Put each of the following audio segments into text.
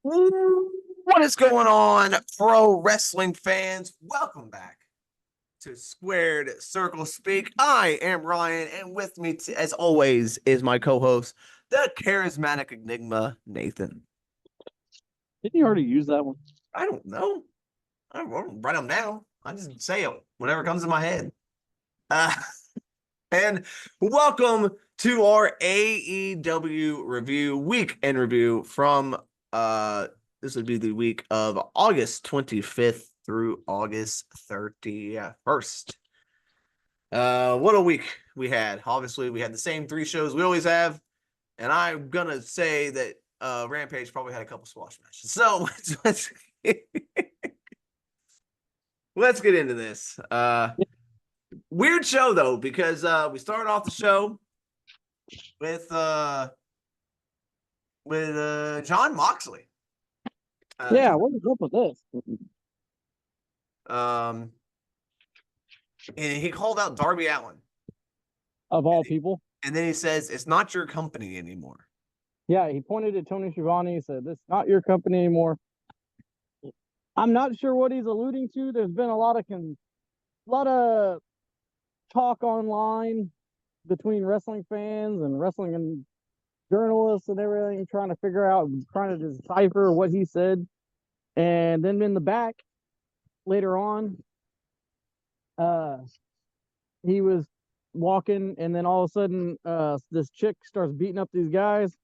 What is going on, pro wrestling fans? Welcome back to Squared Circle Speak. I am Ryan, and with me, as always, is my co-host, the charismatic enigma, Nathan. Didn't you already use that one? I don't know. I don't write them down. I just say it whatever comes in my head. Uh, and welcome to our AEW review, weekend review from this would be the week of August 25th through August 31st. What a week we had. Obviously, we had the same three shows we always have, and I'm gonna say that Rampage probably had a couple squash matches. So let's get into this. Weird show though, because we started off the show with John Moxley. What was up with this? And he called out Darby Allin. Of all people. And then he says, it's not your company anymore. Yeah, he pointed at Tony Schiavone and said, this is not your company anymore. I'm not sure what he's alluding to. There's been a lot of talk online between wrestling fans and wrestling and journalists and everything, trying to decipher what he said. And then in the back, later on, he was walking, and then all of a sudden, this chick starts beating up these guys.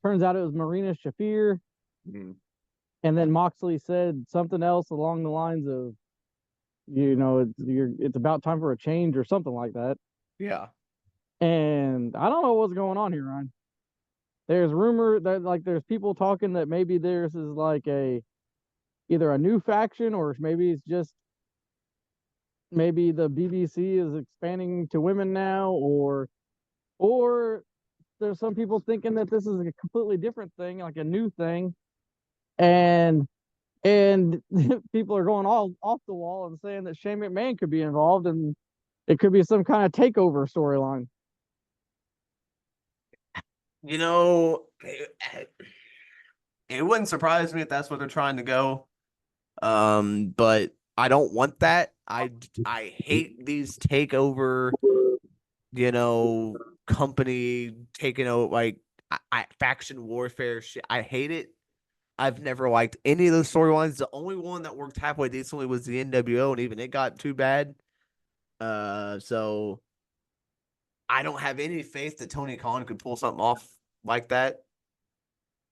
Turns out it was Marina Shafir. Mm-hmm. And then Moxley said something else along the lines of, it's about time for a change or something like that. Yeah. And I don't know what's going on here, Ryan. There's rumor that there's people talking that maybe theirs is either a new faction, or maybe it's just maybe the BBC is expanding to women now, or there's some people thinking that this is a completely different thing, like a new thing, and people are going all off the wall and saying that Shane McMahon could be involved, and it could be some kind of takeover storyline. It wouldn't surprise me if that's what they're trying to go. But I don't want that. I hate these takeover, company taking over, faction warfare shit. I hate it. I've never liked any of those storylines. The only one that worked halfway decently was the NWO, and even it got too bad. So I don't have any faith that Tony Khan could pull something off like that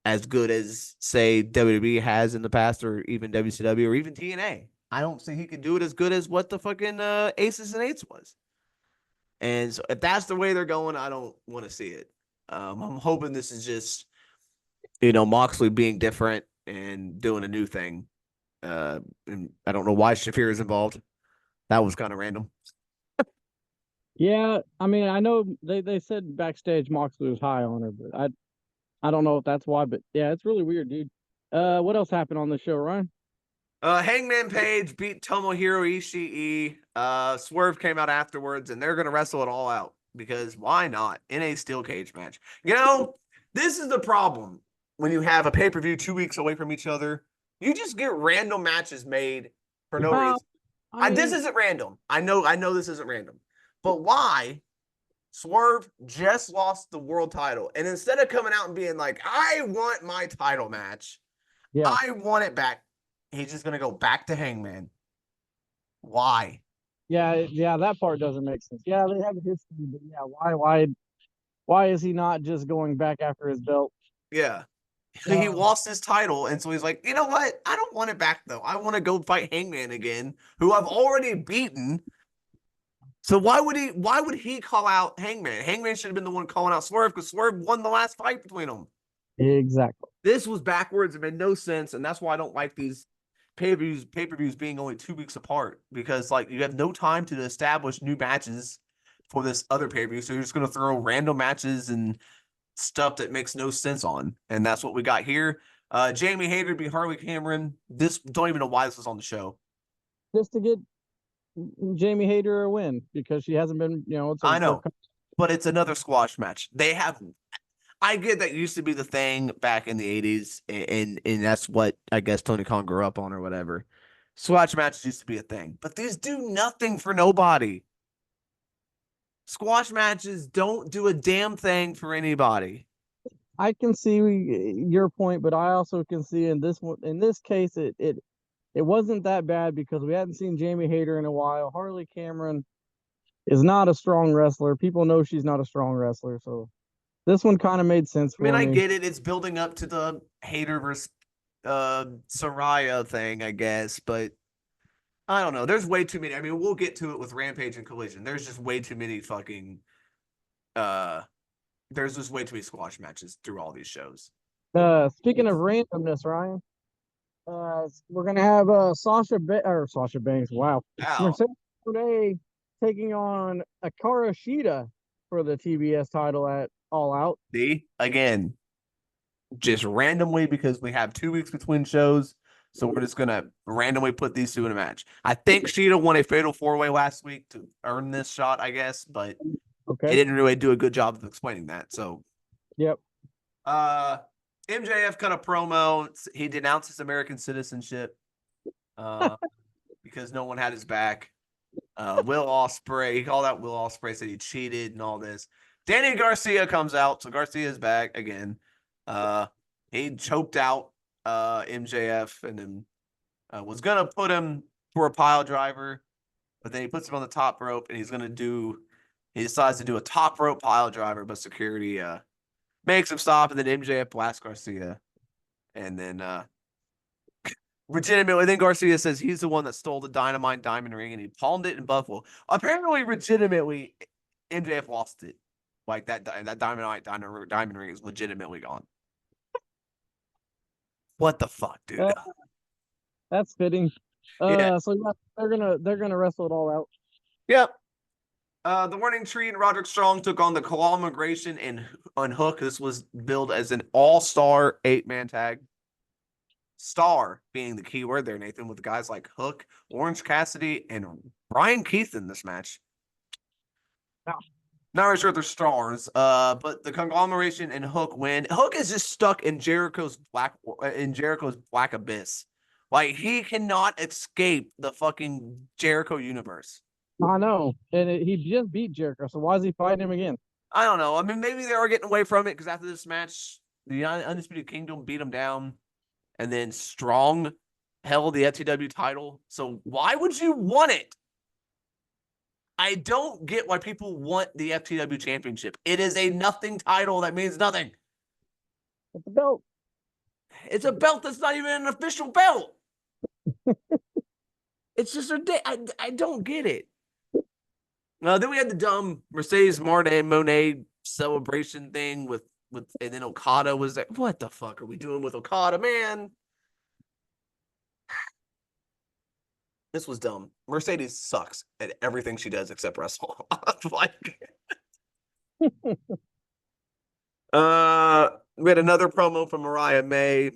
as good as, say, WWE has in the past, or even WCW, or even TNA. I don't think he could do it as good as what the fucking Aces and Eights was. And so if that's the way they're going, I don't want to see it. I'm hoping this is just, Moxley being different and doing a new thing. And I don't know why Shafir is involved. That was kind of random. Yeah, I mean, I know they said backstage Moxley was high on her, but I don't know if that's why, but yeah, it's really weird, dude. What else happened on the show, Ryan? Hangman Page beat Tomohiro Ishii. Swerve came out afterwards, and they're going to wrestle it all out, because why not? In a steel cage match. This is the problem when you have a pay-per-view 2 weeks away from each other. You just get random matches made for no reason. This isn't random. I know this isn't random. But why? Swerve just lost the world title, and instead of coming out and being like, I want my title match, I want it back, he's just going to go back to Hangman. Why? Yeah, that part doesn't make sense. Yeah, they have a history, but yeah, why is he not just going back after his belt? Yeah. He lost his title, and so he's like, you know what? I don't want it back, though. I want to go fight Hangman again, who I've already beaten. So why would he call out Hangman? Hangman should have been the one calling out Swerve, because Swerve won the last fight between them. Exactly. This was backwards. It made no sense, and that's why I don't like these pay-per-views being only 2 weeks apart, because you have no time to establish new matches for this other pay-per-view, so you're just going to throw random matches and stuff that makes no sense on, and that's what we got here. Jamie Hayter beat Harley Cameron. Don't even know why this was on the show. Just to get Jamie Hayter a win, because she hasn't been, I know, but it's another squash match. I get that used to be the thing back in the 80s, and that's what I guess Tony Khan grew up on or whatever. Squash matches used to be a thing, but these do nothing for nobody. Squash matches don't do a damn thing for anybody. I can see your point, but I also can see in this one, in this case, it wasn't that bad because we hadn't seen Jamie Hayter in a while. Harley Cameron is not a strong wrestler. People know she's not a strong wrestler, so this one kind of made sense I mean, for I me. get it. It's building up to the Hater versus Soraya thing, I guess, but I don't know. There's way too many. I mean, we'll get to it with Rampage and Collision. There's just way too many fucking uh there's just way too many squash matches through all these shows. Speaking of randomness, Ryan, we're gonna have Sasha Banks. Wow, Ow. Mercedes Moné taking on Akara Shida for the TBS title at All Out. See? Again, just randomly because we have 2 weeks between shows. So we're just gonna randomly put these two in a match. I think Sheeta won a fatal 4-way last week to earn this shot, I guess, but it Okay. didn't really do a good job of explaining that. So Yep. uh MJF cut a promo. He denounced his American citizenship uh because no one had his back. Will Ospreay, he called out Will Ospreay, said he cheated and all this. Danny Garcia comes out, so Garcia's back again. Uh, he choked out MJF and then was gonna put him for a pile driver, but then he puts him on the top rope and he decides to do a top rope pile driver, but security makes him stop, and then MJF blasts Garcia, and then legitimately, then Garcia says he's the one that stole the Dynamite Diamond Ring and he pawned it in Buffalo. Apparently, legitimately, MJF lost it. Like that Diamond Ring is legitimately gone. What the fuck, dude? Uh, that's fitting. Yeah. So yeah, they're gonna wrestle it all out. Yep. The Warning Tree and Roderick Strong took on the Conglomeration and Unhook. This was billed as an all-star 8-man tag. Star being the key word there, Nathan, with guys like Hook, Orange Cassidy, and Brian Keith in this match. Not really sure if they're stars, but the Conglomeration and Hook win. Hook is just stuck in Jericho's black abyss. Like he cannot escape the fucking Jericho universe. I know, and he just beat Jericho, so why is he fighting him again? I don't know. I mean, maybe they are getting away from it because after this match, the Undisputed Kingdom beat him down, and then Strong held the FTW title. So why would you want it? I don't get why people want the FTW championship. It is a nothing title that means nothing. It's a belt. It's a belt that's not even an official belt. It's just I don't get it. Then we had the dumb Mercedes Monet celebration thing with and then Okada was there. What the fuck are we doing with Okada, man? This was dumb. Mercedes sucks at everything she does except wrestle. Like, we had another promo from Mariah May,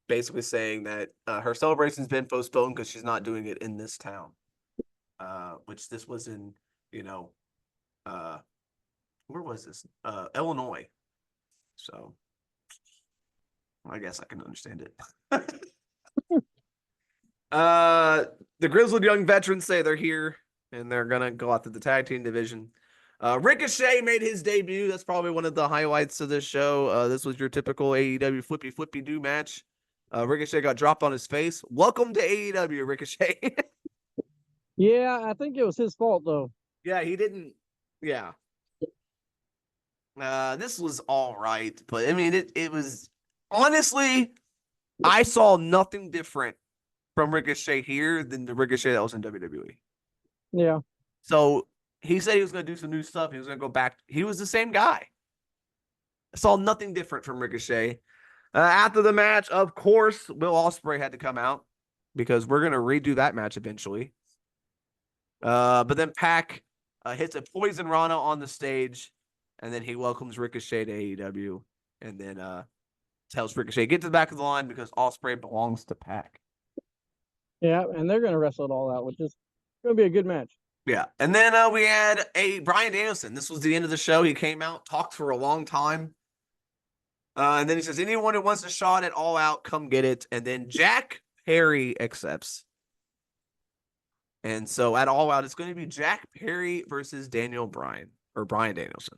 basically saying that her celebration's been postponed because she's not doing it in this town. Which this was in, you know, where was this? Illinois. So I guess I can understand it. The Grizzled Young Veterans say they're here and they're gonna go after the tag team division. Ricochet made his debut. That's probably one of the highlights of this show. This was your typical AEW flippy do match. Ricochet got dropped on his face. Welcome to AEW, Ricochet. Yeah, I think it was his fault though. Yeah, he didn't. Yeah. This was all right, but I mean, it was honestly, I saw nothing different from Ricochet here than the Ricochet that was in WWE. Yeah. So he said he was going to do some new stuff. He was going to go back. He was the same guy. I saw nothing different from Ricochet. After the match, of course, Will Ospreay had to come out because we're going to redo that match eventually. But then Pac hits a Poison Rana on the stage, and then he welcomes Ricochet to AEW, and then tells Ricochet get to the back of the line because Ospreay belongs to Pac. Yeah, and they're gonna wrestle it all out, which is gonna be a good match. Yeah. And then we had a Brian Danielson. This was the end of the show. He came out, talked for a long time. And then he says, anyone who wants a shot at All Out, come get it. And then Jack Perry accepts. And so at All Out, it's going to be Jack Perry versus Daniel Bryan or Brian Danielson.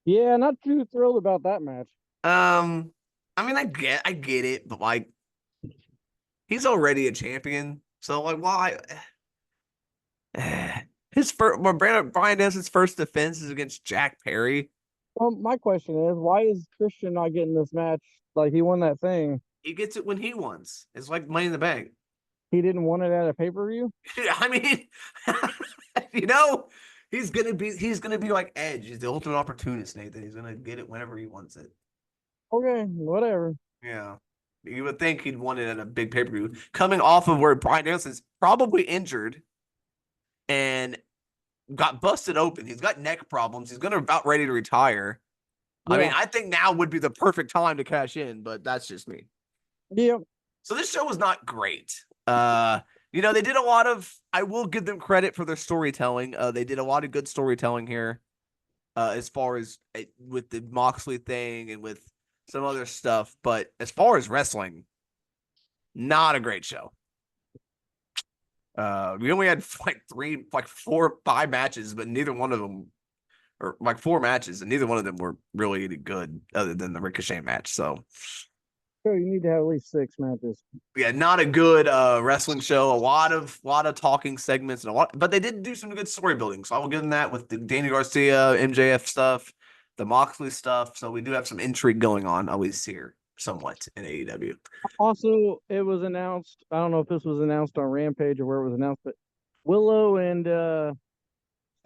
Yeah, not too thrilled about that match. I mean, I get it, but like he's already a champion. So like why his first Brian Danielson's first defense is against Jack Perry. Well, my question is, why is Christian not getting this match? Like he won that thing. He gets it when he wants. It's like Money in the Bank. He didn't want it at a pay-per-view? I mean, you know, he's gonna be like Edge. He's the ultimate opportunist, Nathan. He's gonna get it whenever he wants it. Okay, whatever. Yeah. You would think he'd want it at a big pay-per-view. Coming off of where Brian Danielson's probably injured and got busted open. He's got neck problems. He's gonna about ready to retire. I mean, Yeah. I think now would be the perfect time to cash in, but that's just me. Yeah. So this show was not great. They did a lot of, I will give them credit for their storytelling. They did a lot of good storytelling here. As far as with the Moxley thing and with some other stuff, but as far as wrestling, not a great show. We only had like 4, 5 matches, but neither one of them, or like 4 matches, and neither one of them were really any good other than the Ricochet match. So So you need to have at least 6 matches. yeah, not a good wrestling show. A lot of talking segments and a lot, but they did do some good story building. So I will give them that with the Danny Garcia, MJF stuff, the Moxley stuff. So we do have some intrigue going on always here, somewhat in AEW. Also, it was announced. I don't know if this was announced on Rampage or where it was announced, but Willow and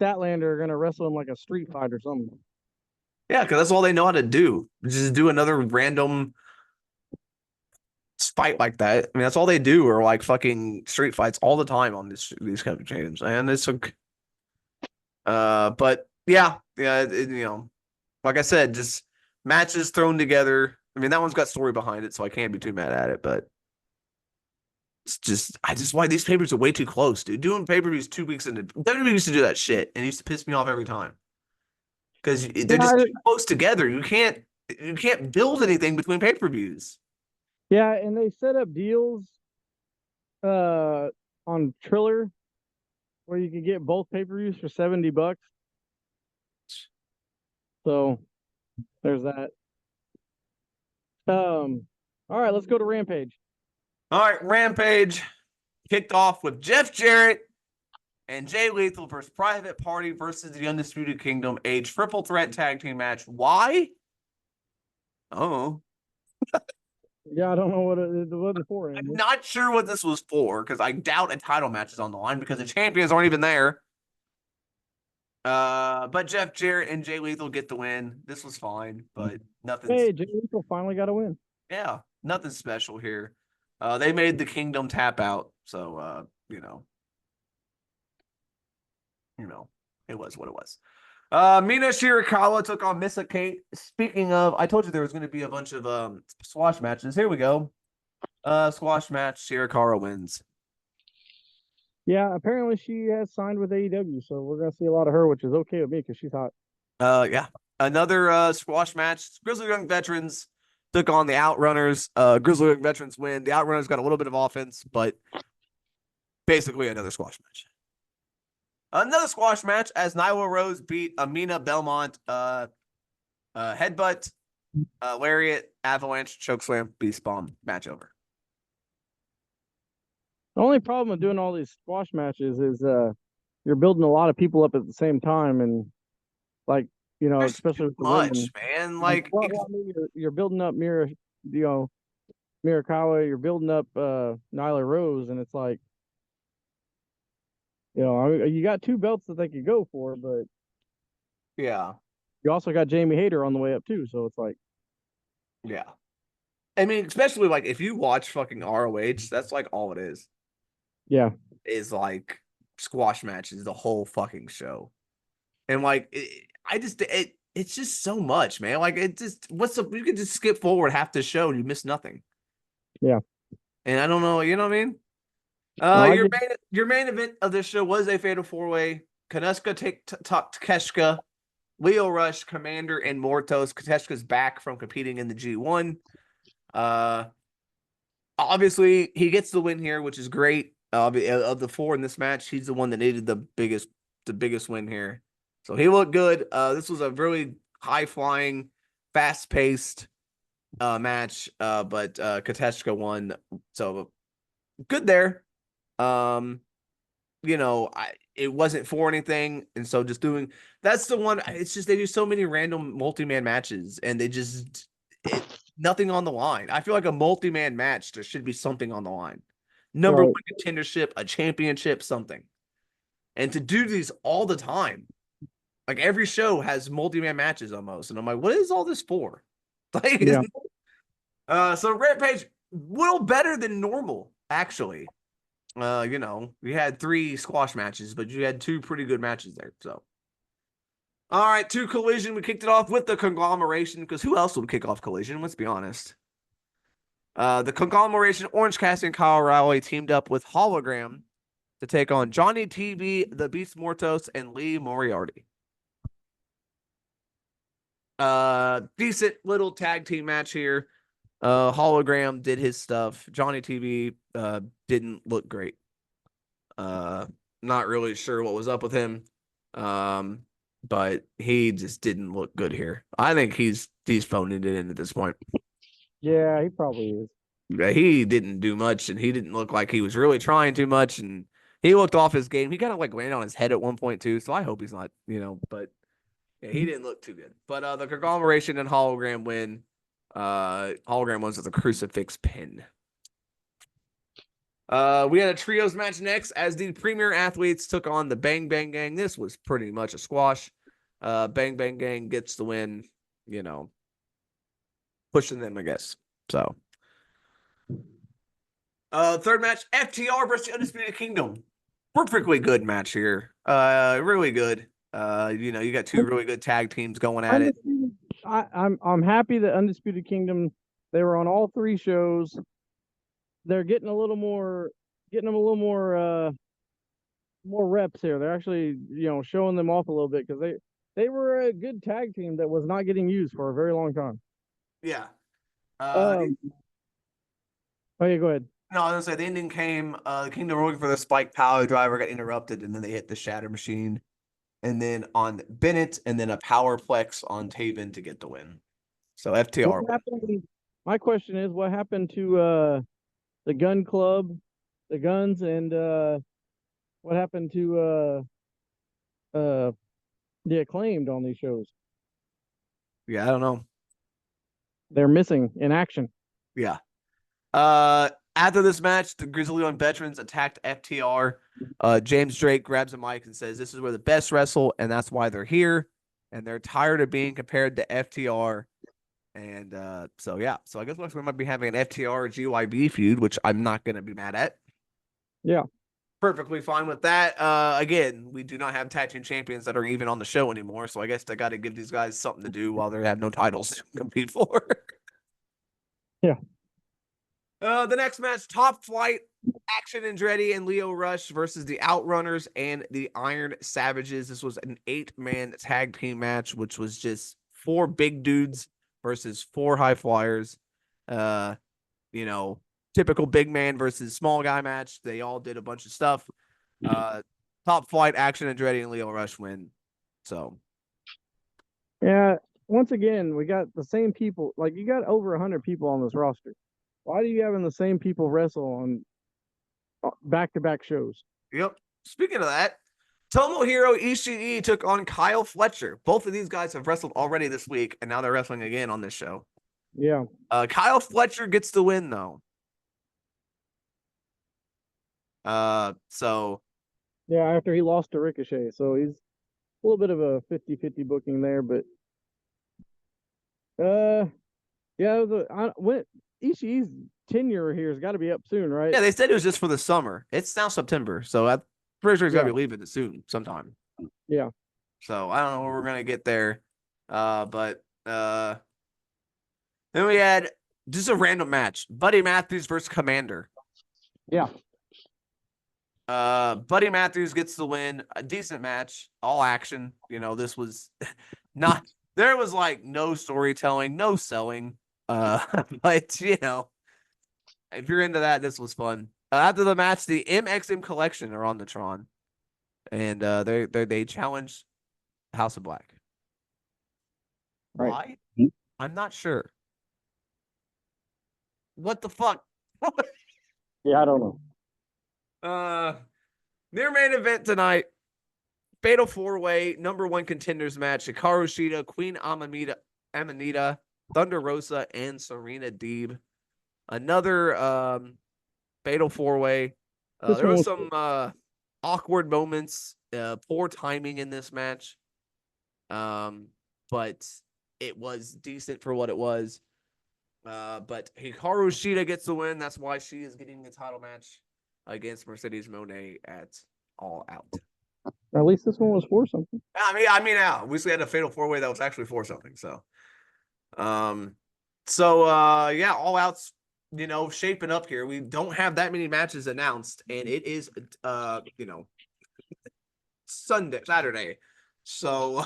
Statlander are gonna wrestle in like a street fight or something. Yeah, because that's all they know how to do. Just do another random fight like that. I mean, that's all they do are like fucking street fights all the time on these kind of games, and it's like, but yeah, like I said, just matches thrown together. I mean, that one's got story behind it, so I can't be too mad at it. But I just why these pay-per-views are way too close, dude. Doing pay-per-views 2 weeks into WWE used to do that shit, and it used to piss me off every time because they're Yeah, just too close together. You can't build anything between pay-per-views. yeah, and they set up deals uh on Triller where you could get both pay-per-views for $70. So there's that. All right, let's go to Rampage. All right, Rampage kicked off with Jeff Jarrett and Jay Lethal versus Private Party versus the Undisputed Kingdom, a triple threat tag team match. Why? Oh, Yeah, I don't know what it wasn't for. I'm Andy. not sure what this was for because I doubt a title match is on the line because the champions aren't even there. But Jeff Jarrett and Jay Lethal get the win. This was fine, but nothing. Hey, Jay Lethal finally got a win. Yeah, nothing special here. They made the Kingdom tap out, so it was what it was. Mina Shirakawa took on Missa Kate. Speaking of, I told you there was going to be a bunch of squash matches. Here we go. Squash match. Shirakawa wins. Yeah, apparently she has signed with AEW, so we're gonna see a lot of her, which is okay with me because she's hot. Yeah. Another squash match. Grizzly Young Veterans took on the Outrunners. Grizzly Young Veterans win. The Outrunners got a little bit of offense, but basically another squash match. Another squash match as Nyla Rose beat Amina Belmont. Headbutt, lariat, avalanche, chokeslam, beast bomb, match over. The only problem with doing all these squash matches is you're building a lot of people up at the same time, and like There's especially too with the much, women. man. Like, Well, I mean, you're building up Mirakawa, you're building up Nyla Rose, and it's like you got 2 belts that they could go for, but yeah, you also got Jamie Hayter on the way up too, so it's like yeah. I mean, especially like if you watch fucking ROH, that's like all it yeah. is like squash matches the whole fucking show. And like it's just so much, man. Like you could just skip forward half the show and you miss nothing. Yeah. And I don't know, you know what I mean? No, I Your get. main event of this show was a fatal four way. Kanuska take talk Keshka, Leo Rush, Commander, and Mortos. Keshka's back from competing in the G1. Uh, Obviously he gets the win here, which is great. Of the four in this match, he's the one that needed the biggest win here. So he looked good. This was a really high flying, fast paced match. But Kateshka won, so good there. Um, it wasn't for anything, and so just doing that's the one. It's just they do so many random multi-man matches, and they just nothing on the line. I feel like a multi-man match, there should be something on the line. Number Right. one contendership, a championship, something. And to do these all the time, like every show has multi-man matches almost, and I'm like, what is all this for? Like, Yeah. so Rampage, little better than normal, actually. We had 3 squash matches, but you had 2 pretty good matches there. So, all right, 2 Collision. We kicked it off with the conglomeration because who else would kick off Collision? Let's be honest. The conglomeration, Orange Cassidy and Kyle O'Reilly teamed up with Hologram to take on Johnny TV, the Beast Mortos, and Lee Moriarty. Decent little tag team match here. Hologram did his stuff. Johnny TV didn't look great. Not really sure what was up with him. But he just didn't look good here. I think he's phoning it in at this point. Yeah, he probably is. He didn't do much, and he didn't look like he was really trying too much, and he looked off his game. He kind of like landed on his head at one point too, so I hope he's not, but yeah, he didn't look too good. But the conglomeration and hologram win. Hologram wins with a crucifix pin. We had a trios match next as the premier athletes took on the Bang Bang Gang. This was pretty much a squash. Bang Bang Gang gets the win, pushing them, I guess. So, third match, FTR versus the Undisputed Kingdom. Perfectly good match here. Really good. You got 2 really good tag teams going at it. Undisputed. I'm happy that Undisputed Kingdom. They were on all 3 shows. They're getting a little more, getting them a little more reps here. They're actually, showing them off a little bit because they were a good tag team that was not getting used for a very long time. Yeah. Um. Oh yeah, go ahead. No, I was gonna say the ending came. The Kingdom were looking for the Spike Power Driver, got interrupted, and then they hit the Shatter Machine, and then on Bennett, and then a Powerplex on Taven to get the win. So What FTR. happened? My question is, what happened to the Gun Club, the Guns, and what happened to the Acclaimed on these shows? Yeah, I don't know. They're missing in action. Yeah. After this match, the Grizzly Young veterans attacked FTR. James Drake grabs a mic and says, "This is where the best wrestle, and that's why they're here. And they're tired of being compared to FTR." And so yeah, so I guess we might be having an FTR GYB feud, which I'm not gonna be mad at. Yeah. Perfectly fine with that. Again, we do not have tag team champions that are even on the show anymore, so I guess I got to give these guys something to do while they have no titles to compete for. Yeah. The next match, Top Flight, Action Andretti and Leo Rush versus the Outrunners and the Iron Savages. This was an 8-man tag team match, which was just 4 big dudes versus 4 high flyers. Uh, Typical big man versus small guy match. They all did a bunch of stuff. Top Flight, Action Andretti and Leo Rush win. So Yeah. Once again, we got the same people. Like you got over 100 people on this roster. Why do you having the same people wrestle on back-to-back shows? yep. Speaking of that, Tomohiro Ishii took on Kyle Fletcher. Both of these guys have wrestled already this week, and now they're wrestling again on this show. Yeah. Kyle Fletcher gets the win though. So Yeah, after he lost to Ricochet. So he's a little bit of a 50-50 booking there, but yeah, when Ishii's tenure here has got to be up soon, right? yeah, they said it was just for the summer. It's now September, so I'm pretty sure he's Yeah. gonna be leaving soon, sometime. Yeah. So I don't know where we're gonna get there. But then we had Just a random match. Buddy Matthews versus Commander. Yeah. Buddy Matthews gets the win. A decent match, all action. This was not. There was like no storytelling, no selling. But if you're into that, this was fun. After the match, the MXM Collection are on the Tron, and they challenge House of Black. Right. Why? I'm not sure. What the fuck? Yeah, I don't know. Near main event tonight. Fatal 4-way number one contenders match: Hikaru Shida, Queen Amanita, Thunder Rosa, and Serena Deeb. Another fatal 4-way. There was some awkward moments, poor timing in this match, but it was decent for what it was. But Hikaru Shida gets the win. That's why she is getting the title match against Mercedes Moné at All Out. At least this one was for something. Yeah, we had a fatal 4-way that was actually for something. So, All Out's shaping up here. We don't have that many matches announced, and it is Saturday. So,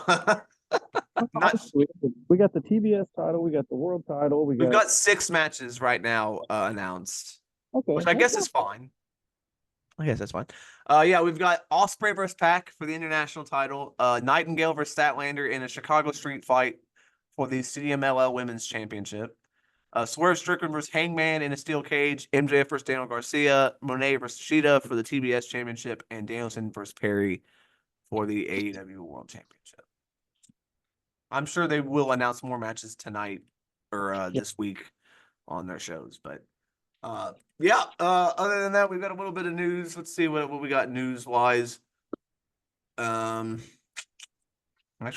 we got the TBS title, we got the world title, we've got 6 matches right now announced. Okay, which I guess is fine. I guess that's fine. We've got Ospreay versus Pac for the international title. Nightingale versus Statlander in a Chicago street fight for the CMLL Women's Championship. Swerve Strickland versus Hangman in a steel cage. MJF versus Daniel Garcia. Monet versus Shida for the TBS Championship. And Danielson versus Perry for the AEW World Championship. I'm sure they will announce more matches tonight or this week on their shows, but other than that, we've got a little bit of news. Let's see what we got news wise. Actually,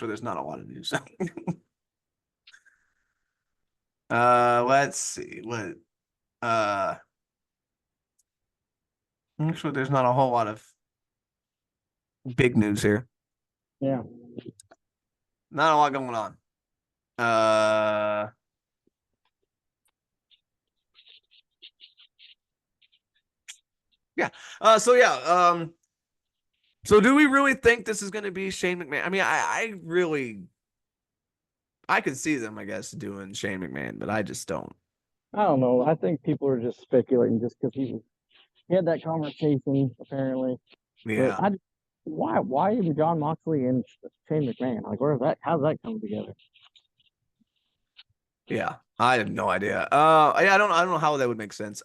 there's not a lot of news. Let's see what. Actually, there's not a whole lot of big news here. Yeah, not a lot going on. Yeah. So do we really think this is going to be Shane McMahon? I mean, I could see them, I guess, doing Shane McMahon, but I just don't. I don't know. I think people are just speculating just because he had that conversation apparently. Yeah. Why even John Moxley and Shane McMahon? Like, how's that come together? Yeah, I have no idea. I don't know how that would make sense.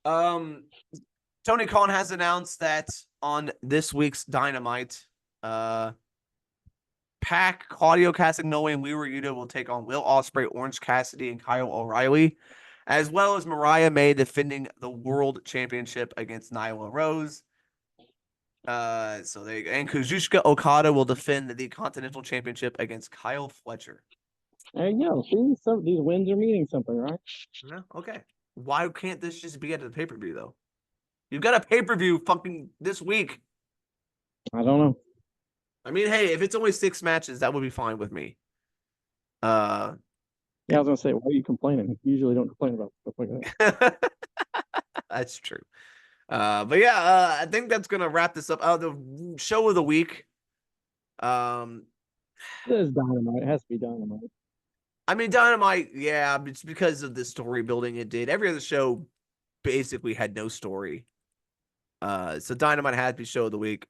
Tony Khan has announced that on this week's Dynamite, Pac, Claudio Castagnoli, and Wheeler Yuta will take on Will Ospreay, Orange Cassidy, and Kyle O'Reilly, as well as Mariah May defending the World Championship against Nyla Rose. And Kazuchika Okada will defend the Continental Championship against Kyle Fletcher. There you go. See, these wins are meaning something, right? Yeah, okay. Why can't this just be at the pay-per-view, though? You've got a pay-per-view fucking this week. I don't know. I mean, hey, if it's only 6 matches, that would be fine with me. Yeah, I was gonna say, why are you complaining? You usually don't complain about stuff like that. That's true. I think that's gonna wrap this up. The show of the week. It is Dynamite. It has to be Dynamite. I mean, Dynamite, yeah, it's because of the story building it did. Every other show basically had no story. So Dynamite had to be show of the week.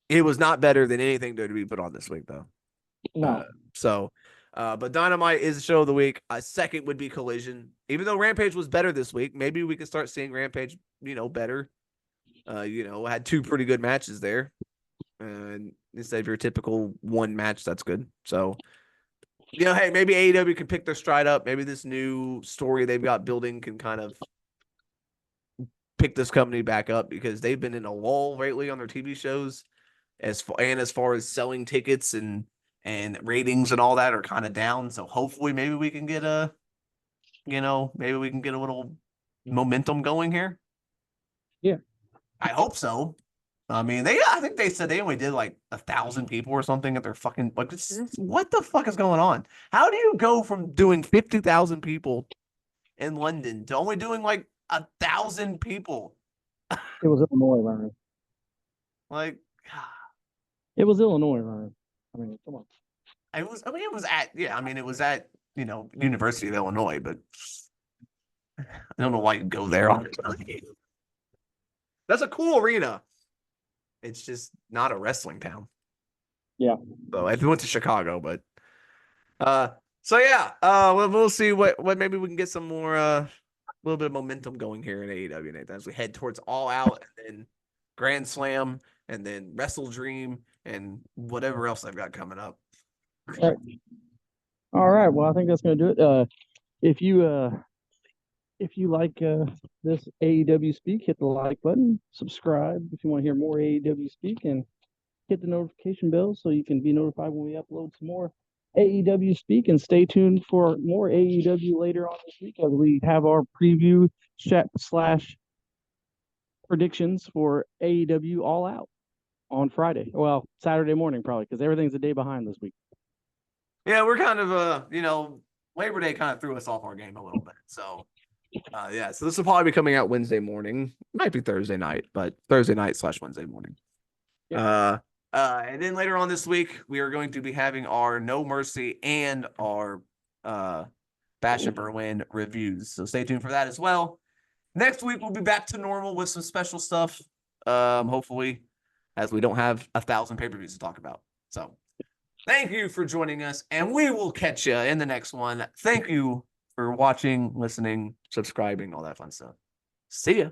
It was not better than anything to be put on this week, though. No. But Dynamite is the show of the week. Second would be Collision. Even though Rampage was better this week, maybe we could start seeing Rampage, better. Had 2 pretty good matches there. And instead of your typical 1 match, that's good. So, hey, maybe AEW can pick their stride up. Maybe this new story they've got building can kind of pick this company back up, because they've been in a lull lately on their TV shows. As far as selling tickets and ratings and all that are kind of down. So hopefully maybe we can get a little momentum going here. Yeah. I hope so. I mean, I think they said they only did like 1,000 people or something at their fucking, like, what the fuck is going on? How do you go from doing 50,000 people in London to only doing like 1,000 people? It was Illinois, Ryan. Like, It was Illinois, Ryan. I mean, come on. I mean, it was at, University of Illinois, but I don't know why you go there. That's a cool arena. It's just not a wrestling town. Yeah. So I went to Chicago, but uh, so yeah, we'll see what maybe we can get some more little bit of momentum going here in AEW, Nathan, as we head towards All Out and then Grand Slam and then Wrestle Dream and whatever else I've got coming up. All right. All right. Well, I think that's gonna do it. If you if you like this AEW speak, hit the like button, subscribe if you want to hear more AEW speak, and hit the notification bell so you can be notified when we upload some more AEW speak. And stay tuned for more AEW later on this week as we have our preview chat slash predictions for AEW All Out on Friday. Well, Saturday morning probably because everything's a day behind this week. Yeah, we're kind of Labor Day kind of threw us off our game a little bit. So yeah, so this will probably be coming out Wednesday morning. Might be Thursday night, but Thursday night / Wednesday morning. Yeah. And then later on this week, we are going to be having our No Mercy and our Bash and Berwin reviews. So stay tuned for that as well. Next week, we'll be back to normal with some special stuff. Hopefully, as we don't have 1,000 pay-per-views to talk about. So thank you for joining us, and we will catch you in the next one. Thank you for watching, listening, subscribing, all that fun stuff. See ya.